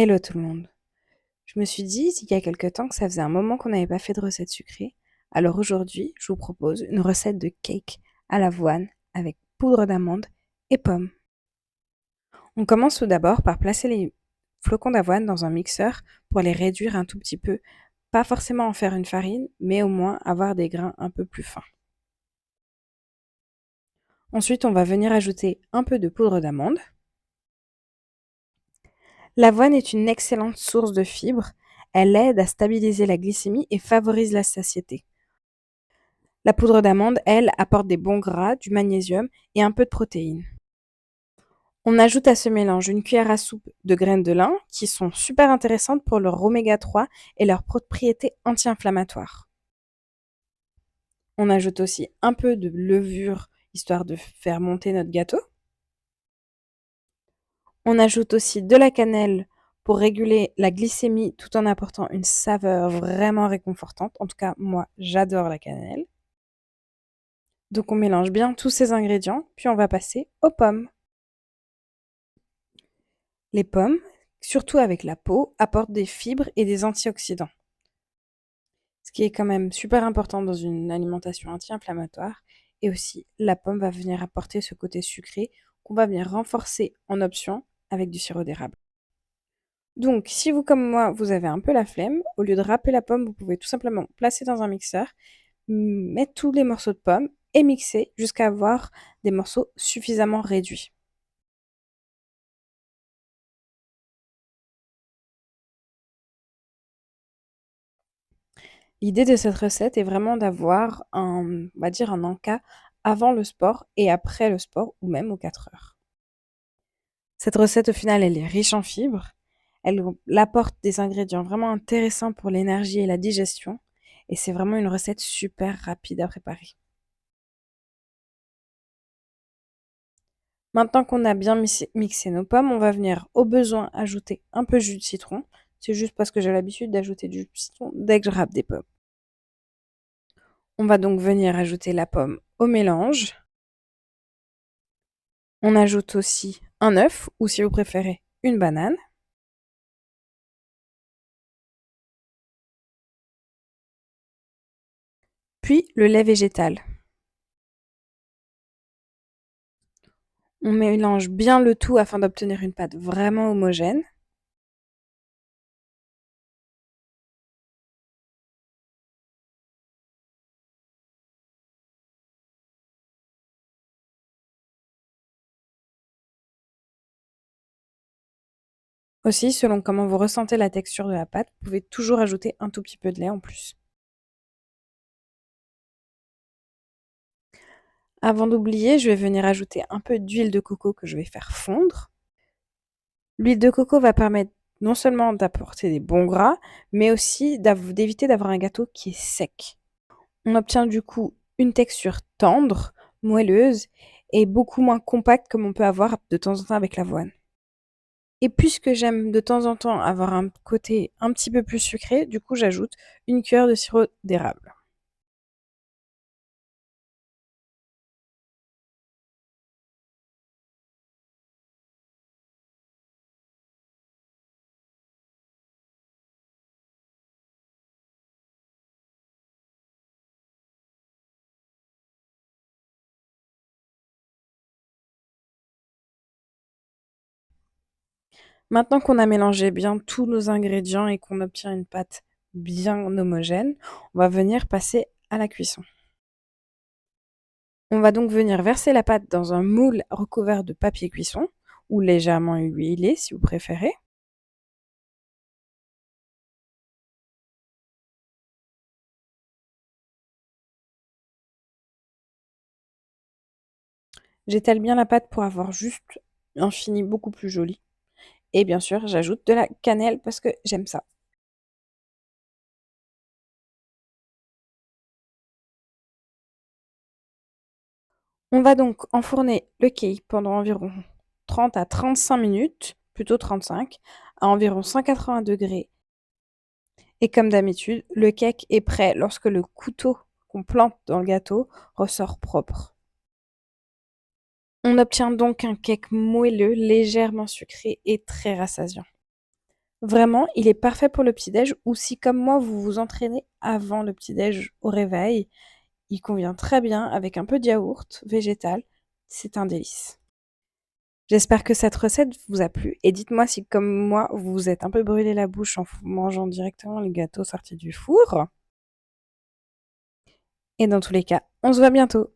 Hello tout le monde. Je me suis dit il y a quelque temps que ça faisait un moment qu'on n'avait pas fait de recette sucrée. Alors aujourd'hui, je vous propose une recette de cake à l'avoine avec poudre d'amande et pommes. On commence tout d'abord par placer les flocons d'avoine dans un mixeur pour les réduire un tout petit peu. Pas forcément en faire une farine, mais au moins avoir des grains un peu plus fins. Ensuite, on va venir ajouter un peu de poudre d'amande. L'avoine est une excellente source de fibres. Elle aide à stabiliser la glycémie et favorise la satiété. La poudre d'amande, elle, apporte des bons gras, du magnésium et un peu de protéines. On ajoute à ce mélange une cuillère à soupe de graines de lin qui sont super intéressantes pour leur oméga 3 et leurs propriétés anti-inflammatoires. On ajoute aussi un peu de levure histoire de faire monter notre gâteau. On ajoute aussi de la cannelle pour réguler la glycémie tout en apportant une saveur vraiment réconfortante. En tout cas, moi, j'adore la cannelle. Donc on mélange bien tous ces ingrédients, puis on va passer aux pommes. Les pommes, surtout avec la peau, apportent des fibres et des antioxydants, ce qui est quand même super important dans une alimentation anti-inflammatoire. Et aussi, la pomme va venir apporter ce côté sucré qu'on va venir renforcer en option avec du sirop d'érable. Donc, si vous, comme moi, vous avez un peu la flemme, au lieu de râper la pomme, vous pouvez tout simplement placer dans un mixeur, mettre tous les morceaux de pommes et mixer jusqu'à avoir des morceaux suffisamment réduits. L'idée de cette recette est vraiment d'avoir un, on va dire un encas avant le sport et après le sport ou même aux 4 heures. Cette recette au final, elle est riche en fibres. Elle apporte des ingrédients vraiment intéressants pour l'énergie et la digestion. Et c'est vraiment une recette super rapide à préparer. Maintenant qu'on a bien mixé nos pommes, on va venir au besoin ajouter un peu de jus de citron. C'est juste parce que j'ai l'habitude d'ajouter du jus de citron dès que je râpe des pommes. On va donc venir ajouter la pomme au mélange. On ajoute aussi un œuf ou si vous préférez une banane. Puis le lait végétal. On mélange bien le tout afin d'obtenir une pâte vraiment homogène. Aussi, selon comment vous ressentez la texture de la pâte, vous pouvez toujours ajouter un tout petit peu de lait en plus. Avant d'oublier, je vais venir ajouter un peu d'huile de coco que je vais faire fondre. L'huile de coco va permettre non seulement d'apporter des bons gras, mais aussi d'éviter d'avoir un gâteau qui est sec. On obtient du coup une texture tendre, moelleuse et beaucoup moins compacte comme on peut avoir de temps en temps avec l'avoine. Et puisque j'aime de temps en temps avoir un côté un petit peu plus sucré, du coup j'ajoute une cuillère de sirop d'érable. Maintenant qu'on a mélangé bien tous nos ingrédients et qu'on obtient une pâte bien homogène, on va venir passer à la cuisson. On va donc venir verser la pâte dans un moule recouvert de papier cuisson ou légèrement huilé si vous préférez. J'étale bien la pâte pour avoir juste un fini beaucoup plus joli. Et bien sûr, j'ajoute de la cannelle parce que j'aime ça. On va donc enfourner le cake pendant environ 30 à 35 minutes, plutôt 35, à environ 180 degrés. Et comme d'habitude, le cake est prêt lorsque le couteau qu'on plante dans le gâteau ressort propre. On obtient donc un cake moelleux, légèrement sucré et très rassasiant. Vraiment, il est parfait pour le petit-déj ou si comme moi vous vous entraînez avant le petit-déj au réveil, il convient très bien avec un peu de yaourt végétal, c'est un délice. J'espère que cette recette vous a plu et dites-moi si comme moi vous vous êtes un peu brûlé la bouche en mangeant directement les gâteaux sortis du four et dans tous les cas, on se voit bientôt.